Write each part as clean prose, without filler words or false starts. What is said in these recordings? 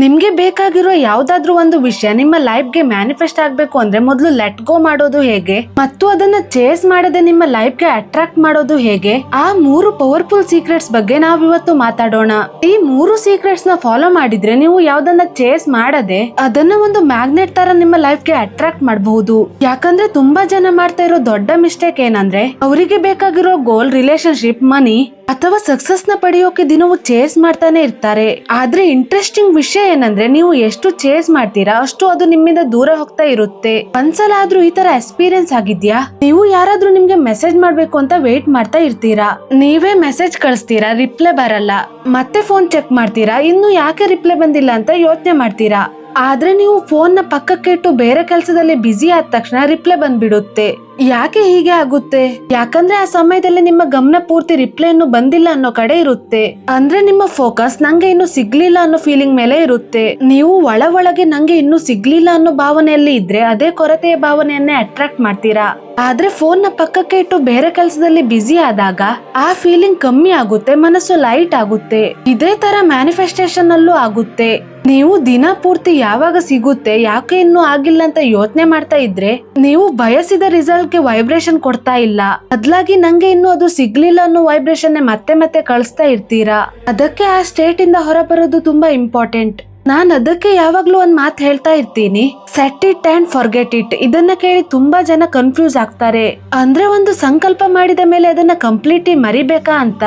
ನಿಮ್ಗೆ ಬೇಕಾಗಿರೋ ಯಾವ್ದಾದ್ರು ಒಂದು ವಿಷಯ ನಿಮ್ಮ ಲೈಫ್ಗೆ ಮ್ಯಾನಿಫೆಸ್ಟ್ ಆಗ್ಬೇಕು ಅಂದ್ರೆ ಮೊದಲು ಲೆಟ್ ಗೋ ಮಾಡೋದು ಹೇಗೆ ಮತ್ತು ಅದನ್ನ ಚೇಸ್ ಮಾಡದೆ ನಿಮ್ಮ ಲೈಫ್ಗೆ ಅಟ್ರಾಕ್ಟ್ ಮಾಡೋದು ಹೇಗೆ, ಆ 3 ಪವರ್ಫುಲ್ ಸೀಕ್ರೆಟ್ಸ್ ಬಗ್ಗೆ ನಾವ್ ಇವತ್ತು ಮಾತಾಡೋಣ. ಈ 3 ಸೀಕ್ರೆಟ್ಸ್ ನ ಫಾಲೋ ಮಾಡಿದ್ರೆ ನೀವು ಯಾವ್ದನ್ನ ಚೇಸ್ ಮಾಡದೆ ಅದನ್ನ ಒಂದು ಮ್ಯಾಗ್ನೆಟ್ ತರ ನಿಮ್ಮ ಲೈಫ್ಗೆ ಅಟ್ರಾಕ್ಟ್ ಮಾಡಬಹುದು. ಯಾಕಂದ್ರೆ ತುಂಬಾ ಜನ ಮಾಡ್ತಾ ಇರೋ ದೊಡ್ಡ ಮಿಸ್ಟೇಕ್ ಏನಂದ್ರೆ ಅವರಿಗೆ ಬೇಕಾಗಿರೋ ಗೋಲ್, ರಿಲೇಶನ್ಶಿಪ್, ಮನಿ ಅಥವಾ ಸಕ್ಸಸ್ ನ ಪಡೆಯೋಕೆ ದಿನವೂ ಚೇಸ್ ಮಾಡ್ತಾನೆ ಇರ್ತಾರೆ. ಆದ್ರೆ ಇಂಟ್ರೆಸ್ಟಿಂಗ್ ವಿಷಯ ಏನಂದ್ರೆ ನೀವು ಎಷ್ಟು ಚೇಸ್ ಮಾಡ್ತೀರಾ ಅಷ್ಟು ಅದು ನಿಮ್ಮಿಂದ ದೂರ ಹೋಗ್ತಾ ಇರುತ್ತೆ. ಒಂದ್ಸಲ ಆದ್ರೂ ಈ ತರ ಎಕ್ಸ್ಪೀರಿಯನ್ಸ್ ಆಗಿದ್ಯಾ? ನೀವು ಯಾರಾದ್ರೂ ನಿಮ್ಗೆ ಮೆಸೇಜ್ ಮಾಡ್ಬೇಕು ಅಂತ ವೇಟ್ ಮಾಡ್ತಾ ಇರ್ತೀರಾ, ನೀವೇ ಮೆಸೇಜ್ ಕಳಿಸ್ತೀರಾ, ರಿಪ್ಲೈ ಬರಲ್ಲ, ಮತ್ತೆ ಫೋನ್ ಚೆಕ್ ಮಾಡ್ತೀರಾ, ಇನ್ನು ಯಾಕೆ ರಿಪ್ಲೈ ಬಂದಿಲ್ಲ ಅಂತ ಯೋಚನೆ ಮಾಡ್ತೀರಾ. ಆದ್ರೆ ನೀವು ಫೋನ್ ನ ಪಕ್ಕಕ್ಕೆ ಇಟ್ಟು ಬೇರೆ ಕೆಲಸದಲ್ಲಿ ಬಿಸಿ ಆದ ತಕ್ಷಣ ರಿಪ್ಲೈ ಬಂದ್ಬಿಡುತ್ತೆ. ಯಾಕೆ ಹೀಗೆ ಆಗುತ್ತೆ? ಯಾಕಂದ್ರೆ ಆ ಸಮಯದಲ್ಲಿ ನಿಮ್ಮ ಗಮನ ಪೂರ್ತಿ ರಿಪ್ಲೈ ಇನ್ನು ಬಂದಿಲ್ಲ ಅನ್ನೋ ಕಡೆ ಇರುತ್ತೆ. ಅಂದ್ರೆ ನಿಮ್ಮ ಫೋಕಸ್ ನಂಗೆ ಇನ್ನು ಸಿಗ್ಲಿಲ್ಲ ಅನ್ನೋ ಫೀಲಿಂಗ್ ಮೇಲೆ ಇರುತ್ತೆ. ನೀವು ಒಳಗೆ ನಂಗೆ ಇನ್ನು ಸಿಗ್ಲಿಲ್ಲ ಅನ್ನೋ ಭಾವನೆಯಲ್ಲಿ ಇದ್ರೆ ಅದೇ ಕೊರತೆಯ ಭಾವನೆಯನ್ನೇ ಅಟ್ರಾಕ್ಟ್ ಮಾಡ್ತೀರಾ. ಆದ್ರೆ ಫೋನ್ ನ ಪಕ್ಕಕ್ಕೆ ಇಟ್ಟು ಬೇರೆ ಕೆಲಸದಲ್ಲಿ ಬಿಸಿ ಆದಾಗ ಆ ಫೀಲಿಂಗ್ ಕಮ್ಮಿ ಆಗುತ್ತೆ, ಮನಸ್ಸು ಲೈಟ್ ಆಗುತ್ತೆ. ಇದೇ ತರ ಮ್ಯಾನಿಫೆಸ್ಟೇಷನ್ ಅಲ್ಲೂ ಆಗುತ್ತೆ. ನೀವು ದಿನ ಪೂರ್ತಿ ಯಾವಾಗ ಸಿಗುತ್ತೆ, ಯಾಕೆ ಇನ್ನೂ ಆಗಿಲ್ಲ ಅಂತ ಯೋಚನೆ ಮಾಡ್ತಾ ಇದ್ರೆ ನೀವು ಬಯಸಿದ ರಿಸಲ್ಟ್ ಗೆ ವೈಬ್ರೇಷನ್ ಕೊಡ್ತಾ ಇಲ್ಲ, ಬದಲಾಗಿ ನಂಗೆ ಇನ್ನು ಅದು ಸಿಗ್ಲಿಲ್ಲ ಅನ್ನೋ ವೈಬ್ರೇಷನ್ ಮತ್ತೆ ಮತ್ತೆ ಕಳಿಸ್ತಾ ಇರ್ತೀರಾ. ಅದಕ್ಕೆ ಆ ಸ್ಟೇಟ್ ಇಂದ ಹೊರಬರೋದು ತುಂಬಾ ಇಂಪಾರ್ಟೆಂಟ್. ನಾನ್ ಅದಕ್ಕೆ ಯಾವಾಗ್ಲೂ ಒಂದ್ ಮಾತು ಹೇಳ್ತಾ ಇರ್ತೀನಿ, set it and forget it. ಇದನ್ನ ಕೇಳಿ ತುಂಬಾ ಜನ ಕನ್ಫ್ಯೂಸ್ ಆಗ್ತಾರೆ. ಅಂದ್ರೆ ಒಂದು ಸಂಕಲ್ಪ ಮಾಡಿದ ಮೇಲೆ ಅದನ್ನ ಕಂಪ್ಲೀಟ್ಲಿ ಮರಿಬೇಕಾ ಅಂತ.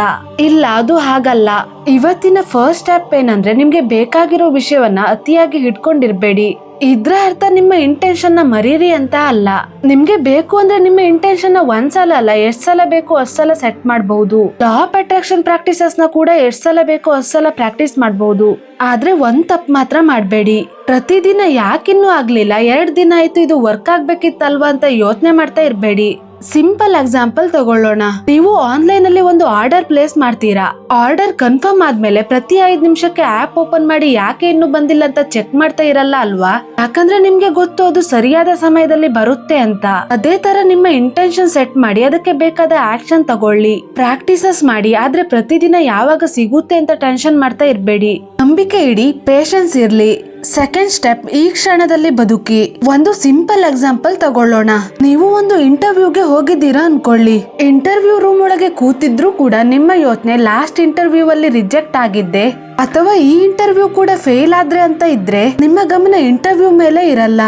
ಇಲ್ಲ, ಅದು ಹಾಗಲ್ಲ. ಇವತ್ತಿನ ಫಸ್ಟ್ ಸ್ಟೆಪ್ ಏನಂದ್ರೆ ನಿಮ್ಗೆ ಬೇಕಾಗಿರೋ ವಿಷಯವನ್ನ ಅತಿಯಾಗಿ ಹಿಡ್ಕೊಂಡಿರ್ಬೇಡಿ. ಇದ್ರ ಅರ್ಥ ನಿಮ್ಮ ಇಂಟೆನ್ಷನ್ ನ ಮರೀರಿ ಅಂತ ಅಲ್ಲ. ನಿಮ್ಗೆ ಬೇಕು ಅಂದ್ರೆ ನಿಮ್ಮ ಇಂಟೆನ್ಷನ್ ನ ಒಂದ್ಸಲ ಅಲ್ಲ, ಎಷ್ಟ್ ಸಲ ಬೇಕು ಅಷ್ಟ್ ಸಲ ಸೆಟ್ ಮಾಡಬಹುದು. ಲಾ ಆಫ್ ಅಟ್ರಾಕ್ಷನ್ ಪ್ರಾಕ್ಟೀಸಸ್ ನ ಕೂಡ ಎಷ್ಟ್ ಸಲ ಬೇಕು ಅಷ್ಟ್ ಸಲ ಪ್ರಾಕ್ಟೀಸ್ ಮಾಡಬಹುದು. ಆದ್ರೆ ಒಂದ್ ತಪ್ಪು ಮಾತ್ರ ಮಾಡ್ಬೇಡಿ. ಪ್ರತಿದಿನ ಯಾಕಿನ್ನೂ ಆಗ್ಲಿಲ್ಲ, 2 ದಿನ ಆಯ್ತು, ಇದು ವರ್ಕ್ ಆಗ್ಬೇಕಿತ್ತಲ್ವಾ ಅಂತ ಯೋಚನೆ ಮಾಡ್ತಾ ಇರ್ಬೇಡಿ. ಸಿಂಪಲ್ ಎಕ್ಸಾಂಪಲ್ ತಗೊಳ್ಳೋಣ. ನೀವು ಆನ್ಲೈನ್ ಅಲ್ಲಿ ಒಂದು ಆರ್ಡರ್ ಪ್ಲೇಸ್ ಮಾಡ್ತೀರಾ. ಆರ್ಡರ್ ಕನ್ಫರ್ಮ್ ಆದ್ಮೇಲೆ ಪ್ರತಿ 5 ನಿಮಿಷಕ್ಕೆ ಆಪ್ ಓಪನ್ ಮಾಡಿ ಯಾಕೆ ಇನ್ನು ಬಂದಿಲ್ಲ ಅಂತ ಚೆಕ್ ಮಾಡ್ತಾ ಇರಲ್ಲ ಅಲ್ವಾ? ಯಾಕಂದ್ರೆ ನಿಮ್ಗೆ ಗೊತ್ತು ಅದು ಸರಿಯಾದ ಸಮಯದಲ್ಲಿ ಬರುತ್ತೆ ಅಂತ. ಅದೇ ತರ ನಿಮ್ಮ ಇಂಟೆನ್ಷನ್ ಸೆಟ್ ಮಾಡಿ ಅದಕ್ಕೆ ಬೇಕಾದ ಆಕ್ಷನ್ ತಗೊಳ್ಳಿ, ಪ್ರಾಕ್ಟೀಸಸ್ ಮಾಡಿ. ಆದ್ರೆ ಪ್ರತಿದಿನ ಯಾವಾಗ ಸಿಗುತ್ತೆ ಅಂತ ಟೆನ್ಷನ್ ಮಾಡ್ತಾ ಇರ್ಬೇಡಿ. ನಂಬಿಕೆ ಇಡಿ, ಪೇಷನ್ಸ್ ಇರ್ಲಿ. ಸೆಕೆಂಡ್ ಸ್ಟೆಪ್, ಈ ಕ್ಷಣದಲ್ಲಿ ಬದುಕಿ. ಒಂದು ಸಿಂಪಲ್ ಎಕ್ಸಾಂಪಲ್ ತಗೊಳ್ಳೋಣ. ನೀವು ಒಂದು ಇಂಟರ್ವ್ಯೂಗೆ ಹೋಗಿದ್ದೀರಾ ಅನ್ಕೊಳ್ಳಿ. ಇಂಟರ್ವ್ಯೂ ರೂಮ್ ಒಳಗೆ ಕೂತಿದ್ರು ಕೂಡ ನಿಮ್ಮ ಯೋಚನೆ ಲಾಸ್ಟ್ ಇಂಟರ್ವ್ಯೂ ಅಲ್ಲಿ ರಿಜೆಕ್ಟ್ ಆಗಿದ್ದೆ ಅಥವಾ ಈ ಇಂಟರ್ವ್ಯೂ ಕೂಡ ಫೇಲ್ ಆದ್ರೆ ಅಂತ ಇದ್ರೆ ನಿಮ್ಮ ಗಮನ ಇಂಟರ್ವ್ಯೂ ಮೇಲೆ ಇರಲ್ಲ.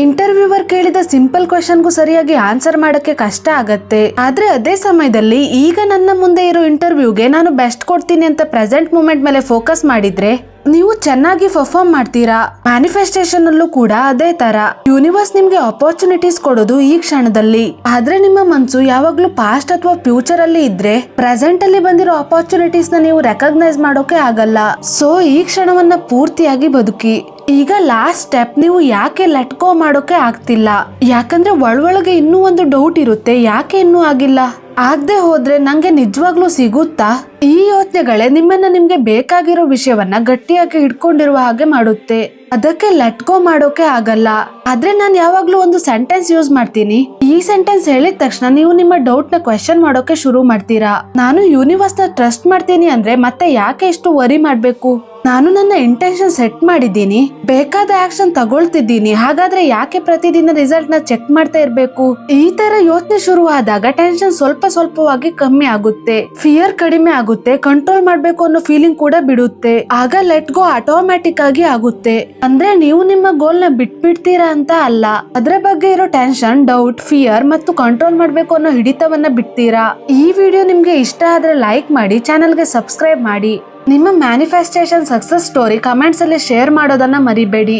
ಇಂಟರ್ವ್ಯೂವರ್ ಕೇಳಿದ ಸಿಂಪಲ್ ಕ್ವೆಶ್ಚನ್ಗೂ ಸರಿಯಾಗಿ ಆನ್ಸರ್ ಮಾಡಕ್ಕೆ ಕಷ್ಟ ಆಗತ್ತೆ. ಆದ್ರೆ ಅದೇ ಸಮಯದಲ್ಲಿ ಈಗ ನನ್ನ ಮುಂದೆ ಇರೋ ಇಂಟರ್ವ್ಯೂಗೆ ನಾನು ಬೆಸ್ಟ್ ಕೊಡ್ತೀನಿ ಅಂತ ಪ್ರೆಸೆಂಟ್ ಮೂಮೆಂಟ್ ಮೇಲೆ ಫೋಕಸ್ ಮಾಡಿದ್ರೆ ನೀವು ಚೆನ್ನಾಗಿ ಪರ್ಫಾರ್ಮ್ ಮಾಡ್ತೀರಾ. ಮ್ಯಾನಿಫೆಸ್ಟೇಷನ್ ಅಲ್ಲೂ ಕೂಡ ಅದೇ ತರ. ಯೂನಿವರ್ಸ್ ನಿಮ್ಗೆ ಅಪರ್ಚುನಿಟೀಸ್ ಕೊಡೋದು ಈ ಕ್ಷಣದಲ್ಲಿ. ಆದ್ರೆ ನಿಮ್ಮ ಮನ್ಸು ಯಾವಾಗ್ಲೂ ಪಾಸ್ಟ್ ಅಥವಾ ಫ್ಯೂಚರ್ ಅಲ್ಲಿ ಇದ್ರೆ ಪ್ರೆಸೆಂಟ್ ಅಲ್ಲಿ ಬಂದಿರೋ ಅಪರ್ಚುನಿಟೀಸ್ ನ ನೀವು ರೆಕಗ್ನೈಸ್ ಮಾಡೋಕೆ ಆಗಲ್ಲ. ಸೊ ಈ ಕ್ಷಣವನ್ನ ಪೂರ್ತಿಯಾಗಿ ಬದುಕಿ. ಈಗ ಲಾಸ್ಟ್ ಸ್ಟೆಪ್, ನೀವು ಯಾಕೆ ಲೆಟ್ ಗೋ ಮಾಡೋಕೆ ಆಗ್ತಿಲ್ಲ? ಯಾಕಂದ್ರೆ ಒಳಗೆ ಇನ್ನೂ ಒಂದು ಡೌಟ್ ಇರುತ್ತೆ, ಯಾಕೆ ಇನ್ನೂ ಆಗಿಲ್ಲ? ಆಗದೆ ಹೋದ್ರೆ ನಂಗೆ ನಿಜವಾಗ್ಲೂ ಸಿಗುತ್ತಾ? ಈ ಯೋಚನೆಗಳೇ ನಿಮ್ಮನ್ನ ನಿಮ್ಗೆ ಬೇಕಾಗಿರೋ ವಿಷಯವನ್ನ ಗಟ್ಟಿಯಾಗಿ ಹಿಡ್ಕೊಂಡಿರುವ ಹಾಗೆ ಮಾಡುತ್ತೆ. ಅದಕ್ಕೆ ಲೆಟ್ ಗೋ ಮಾಡೋಕೆ ಆಗಲ್ಲ. ಆದ್ರೆ ನಾನು ಯಾವಾಗ್ಲೂ ಒಂದು ಸೆಂಟೆನ್ಸ್ ಯೂಸ್ ಮಾಡ್ತೀನಿ. ಈ ಸೆಂಟೆನ್ಸ್ ಹೇಳಿದ ತಕ್ಷಣ ನೀವು ನಿಮ್ಮ ಡೌಟ್ ನ ಕ್ವೆಶ್ಚನ್ ಮಾಡೋಕೆ ಶುರು ಮಾಡ್ತೀರಾ. ನಾನು ಯೂನಿವರ್ಸ್ ನ ಟ್ರಸ್ಟ್ ಮಾಡ್ತೀನಿ ಅಂದ್ರೆ ಮತ್ತೆ ಯಾಕೆ ಇಷ್ಟು ವರಿ ಮಾಡ್ಬೇಕು? ನಾನು ನನ್ನ ಇಂಟೆನ್ಷನ್ ಸೆಟ್ ಮಾಡಿದ್ದೀನಿ, ಬೇಕಾದ ಆಕ್ಷನ್ ತಗೊಳ್ತಿದ್ದೀನಿ, ಹಾಗಾದ್ರೆ ಯಾಕೆ ಪ್ರತಿದಿನ ರಿಸಲ್ಟ್ ನ ಚೆಕ್ ಮಾಡ್ತಾ ಇರ್ಬೇಕು? ಈ ತರ ಯೋಚನೆ ಶುರು ಆದಾಗ ಟೆನ್ಷನ್ ಸ್ವಲ್ಪವಾಗಿ ಕಮ್ಮಿ ಆಗುತ್ತೆ, ಫಿಯರ್ ಕಡಿಮೆ ಆಗುತ್ತೆ, ಕಂಟ್ರೋಲ್ ಮಾಡ್ಬೇಕು ಅನ್ನೋ ಫೀಲಿಂಗ್ ಕೂಡ ಬಿಡುತ್ತೆ. ಆಗ ಲೆಟ್ ಗೋ ಆಟೋಮ್ಯಾಟಿಕ್ ಆಗಿ ಆಗುತ್ತೆ. ಅಂದ್ರೆ ನೀವು ನಿಮ್ಮ ಗೋಲ್ ನ ಬಿಟ್ಬಿಡ್ತೀರಾ ಅಂತ ಅಲ್ಲ, ಅದ್ರ ಬಗ್ಗೆ ಇರೋ ಟೆನ್ಷನ್, ಡೌಟ್, ಫಿಯರ್ ಮತ್ತು ಕಂಟ್ರೋಲ್ ಮಾಡ್ಬೇಕು ಅನ್ನೋ ಹಿಡಿತವನ್ನ ಬಿಡ್ತೀರಾ. ಈ ವಿಡಿಯೋ ನಿಮ್ಗೆ ಇಷ್ಟ ಆದ್ರೆ ಲೈಕ್ ಮಾಡಿ, ಚಾನೆಲ್ಗೆ ಸಬ್ಸ್ಕ್ರೈಬ್ ಮಾಡಿ. ನಿಮ್ಮ ಮ್ಯಾನಿಫೆಸ್ಟೇಷನ್ ಸಕ್ಸಸ್ ಸ್ಟೋರಿ ಕಮೆಂಟ್ಸ್ ಅಲ್ಲಿ ಶೇರ್ ಮಾಡೋದನ್ನ ಮರಿಬೇಡಿ.